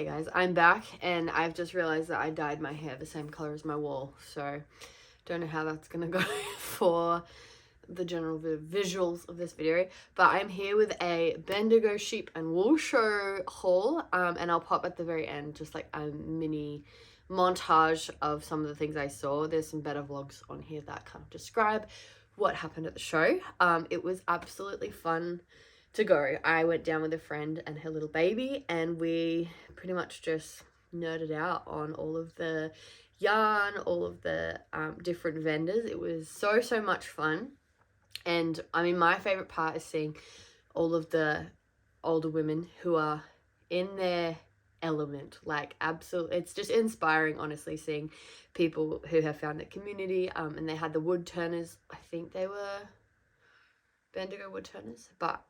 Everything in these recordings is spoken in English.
Hey guys, I'm back and I've just realized that I dyed my hair the same color as my wall, so don't know how that's gonna go for the general visuals of this video, but I'm here with a Bendigo sheep and wool show haul, and I'll pop at the very end just like a mini montage of some of the things I saw. There's some better vlogs on here that kind of describe what happened at the show. It was absolutely fun to go. I went down with a friend and her little baby, and we pretty much just nerded out on all of the yarn, all of the different vendors. It was so much fun. And I mean, my favorite part is seeing all of the older women who are in their element. Like, absolutely, it's just inspiring, honestly, seeing people who have found their community. And they had the wood turners. I think they were Bendigo wood turners, but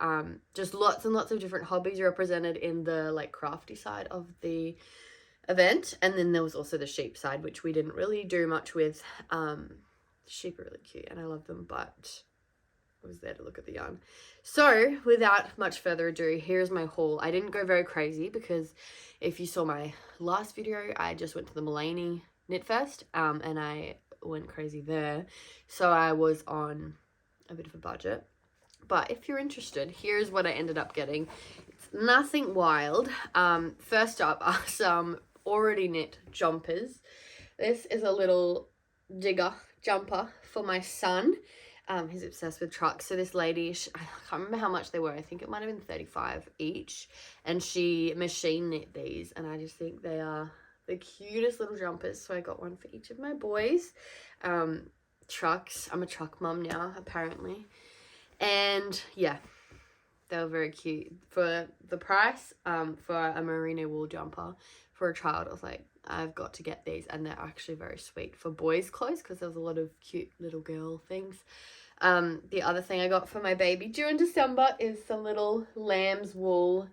just lots and lots of different hobbies represented in the like crafty side of the event. And then there was also the sheep side, which we didn't really do much with. Sheep are really cute and I love them, but I was there to look at the yarn. So without much further ado, here's my haul. I didn't go very crazy because if you saw my last video, I just went to the Mulaney Knit Fest, and I went crazy there. So I was on a bit of a budget. But if you're interested, here's what I ended up getting. It's nothing wild. First up are some already knit jumpers. This is a little digger jumper for my son. He's obsessed with trucks. So this lady, I can't remember how much they were. I think it might have been $35 each. And she machine knit these. And I just think they are the cutest little jumpers. So I got one for each of my boys. Trucks. I'm a truck mum now, apparently. And yeah, they were very cute. For the price, for a merino wool jumper for a child, I was like, I've got to get these. And they're actually very sweet for boys' clothes because there's a lot of cute little girl things. The other thing I got for my baby due in December is some little lamb's wool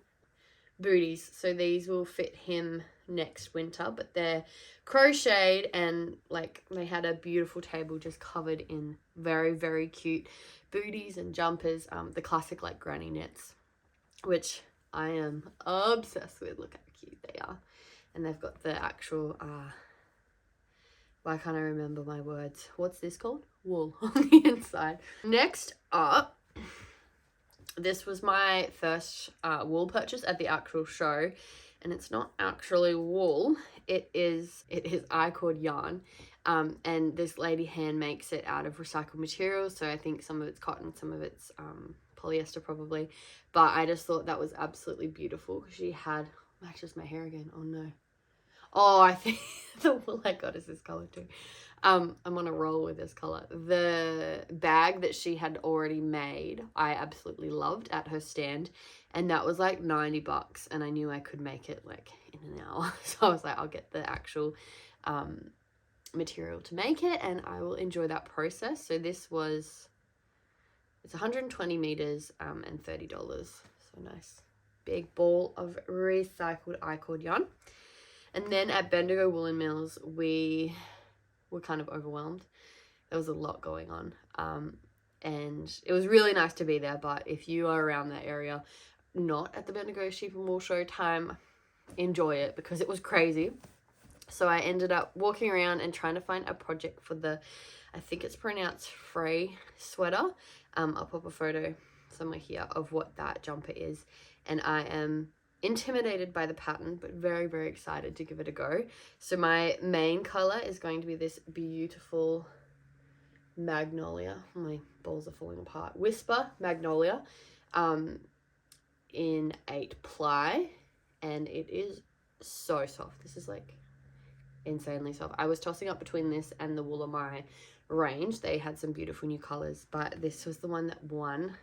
booties. So these will fit him next winter, but they're crocheted and like they had a beautiful table just covered in very cute booties and jumpers, the classic like granny knits, which I am obsessed with. Look how cute they are. And they've got the actual why can't I remember my words? What's this called? Wool on the inside. Next up, this was my first wool purchase at the actual show, and it's not actually wool. It is I-cord yarn, and this lady hand makes it out of recycled materials. So I think some of it's cotton, some of it's polyester probably, but I just thought that was absolutely beautiful. She had, matches my hair again. Oh no. Oh, I think the wool I got is this color too. I'm on a roll with this color. The bag that she had already made, I absolutely loved at her stand. And that was like $90. And I knew I could make it like in an hour. So I was like, I'll get the actual material to make it and I will enjoy that process. So this was, it's 120 meters and $30. So nice. Big ball of recycled I-cord yarn. And then at Bendigo Woolen Mills, we were kind of overwhelmed. There was a lot going on. And it was really nice to be there. But if you are around that area, not at the Bendigo Sheep and Wool Show time, enjoy it because it was crazy. So I ended up walking around and trying to find a project for the, I think it's pronounced Frey sweater. I'll pop a photo somewhere here of what that jumper is. And I am intimidated by the pattern, but very excited to give it a go. So my main color is going to be this beautiful magnolia. My balls are falling apart. Whisper magnolia, in 8 ply, and it is so soft. This is like insanely soft. I was tossing up between this and the Wool of My range. They had some beautiful new colors, but this was the one that won,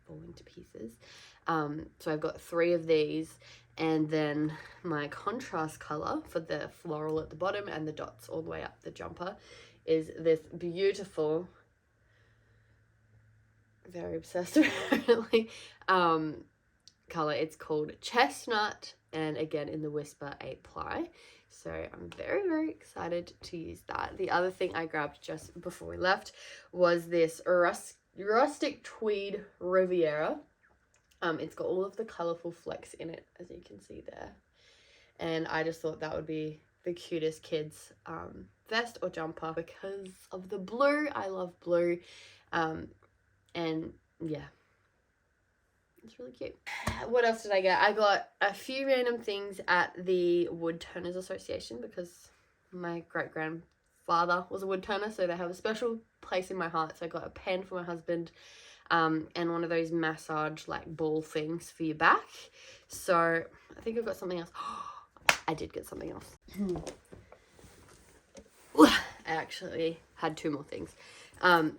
falling to pieces. So I've got 3 of these, and then my contrast color for the floral at the bottom and the dots all the way up the jumper is this beautiful, very obsessed apparently, color. It's called Chestnut, and again in the Whisper 8 ply. So I'm very excited to use that. The other thing I grabbed just before we left was this rustic tweed Riviera. It's got all of the colorful flecks in it, as you can see there. and I just thought that would be the cutest kids vest or jumper because of the blue. I love blue, and yeah, it's really cute. What else did I get? I got a few random things at the Woodturners Association because my great-grandfather was a woodturner, so they have a special place in my heart. So I got a pen for my husband, and one of those massage like ball things for your back. So I think I got something else. I did get something else. I actually had two more things.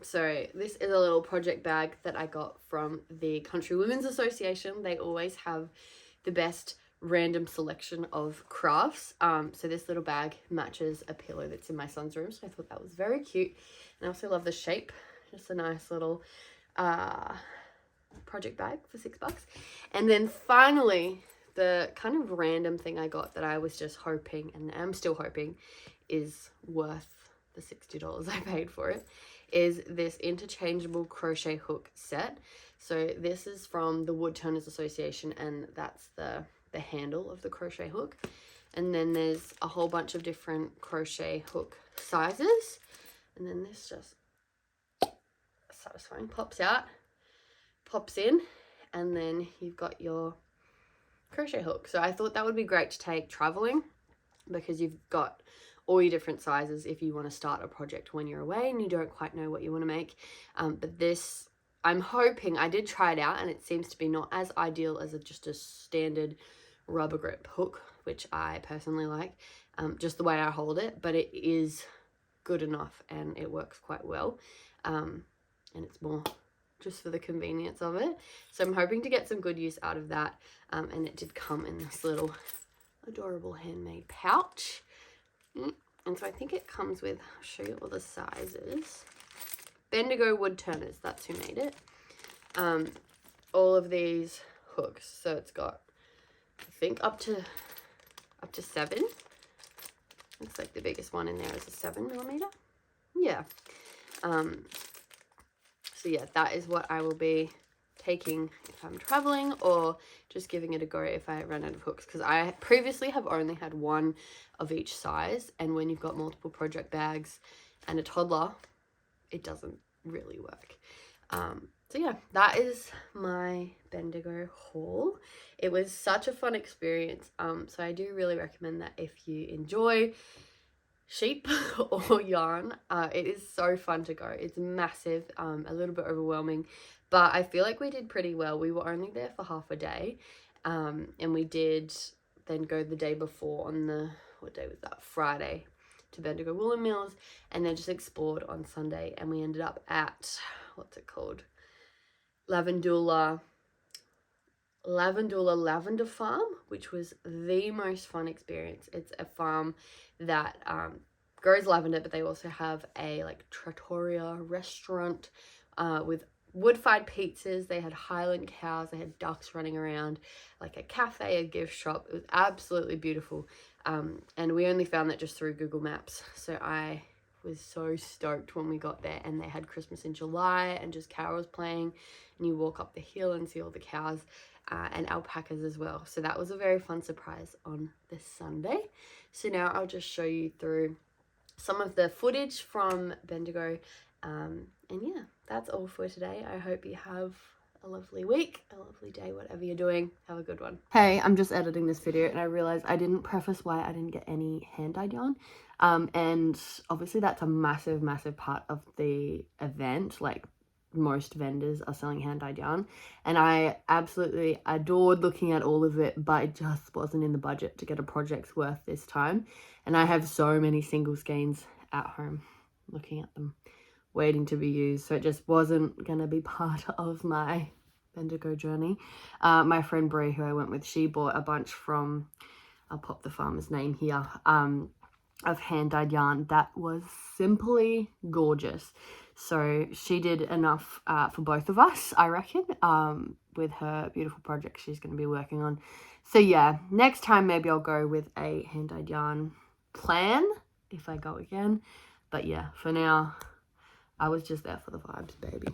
So this is a little project bag that I got from the Country Women's Association. They always have the best random selection of crafts. So this little bag matches a pillow that's in my son's room, so I thought that was very cute. And I also love the shape. Just a nice little project bag for $6. And then finally, the kind of random thing I got that I was just hoping, and am still hoping, is worth the $60 I paid for it, is this interchangeable crochet hook set. So this is from the Woodturners Association, and that's the handle of the crochet hook. And then there's a whole bunch of different crochet hook sizes, and then this just satisfying pops out, pops in, and then you've got your crochet hook. So I thought that would be great to take traveling because you've got all your different sizes if you want to start a project when you're away and you don't quite know what you want to make. But this, I'm hoping, I did try it out and it seems to be not as ideal as just a standard rubber grip hook, which I personally like, just the way I hold it, but it is good enough and it works quite well. And it's more just for the convenience of it. So I'm hoping to get some good use out of that. And it did come in this little adorable handmade pouch. And so I think it comes with, I'll show you all the sizes. Bendigo Woodturners, that's who made it. All of these hooks. So it's got, I think, up to 7. Looks like the biggest one in there is a 7mm. Yeah. So yeah, that is what I will be taking if I'm traveling, or just giving it a go if I run out of hooks, because I previously have only had one of each size, and when you've got multiple project bags and a toddler, it doesn't really work. So yeah, that is my Bendigo haul. It was such a fun experience, so I do really recommend that if you enjoy sheep or yarn. It is so fun to go. It's massive, a little bit overwhelming, but I feel like we did pretty well. We were only there for half a day, and we did then go the day before on the, what day was that, Friday, to Bendigo Woolen Mills, and then just explored on Sunday, and we ended up at, what's it called, Lavender Farm, which was the most fun experience. It's a farm that grows lavender, but they also have a like trattoria restaurant with wood-fired pizzas. They had Highland cows, they had ducks running around, like a cafe, a gift shop. It was absolutely beautiful, and we only found that just through Google Maps. So I was so stoked when we got there, and they had Christmas in July and just carols playing, and you walk up the hill and see all the cows. And alpacas as well. So that was a very fun surprise on this Sunday. So now I'll just show you through some of the footage from Bendigo. And yeah, that's all for today. I hope you have a lovely week, a lovely day, whatever you're doing. Have a good one. Hey, I'm just editing this video and I realized I didn't preface why I didn't get any hand-dyed yarn. And obviously that's a massive, massive part of the event. Like, most vendors are selling hand-dyed yarn, and I absolutely adored looking at all of it, but it just wasn't in the budget to get a project's worth this time. And I have so many single skeins at home looking at them waiting to be used, so it just wasn't gonna be part of my Bendigo journey. My friend Brie, who I went with, she bought a bunch from, I'll pop the farmer's name here, of hand-dyed yarn that was simply gorgeous. So she did enough for both of us, I reckon, with her beautiful project she's going to be working on. So yeah, next time maybe I'll go with a hand-dyed yarn plan if I go again. But yeah, for now, I was just there for the vibes, baby.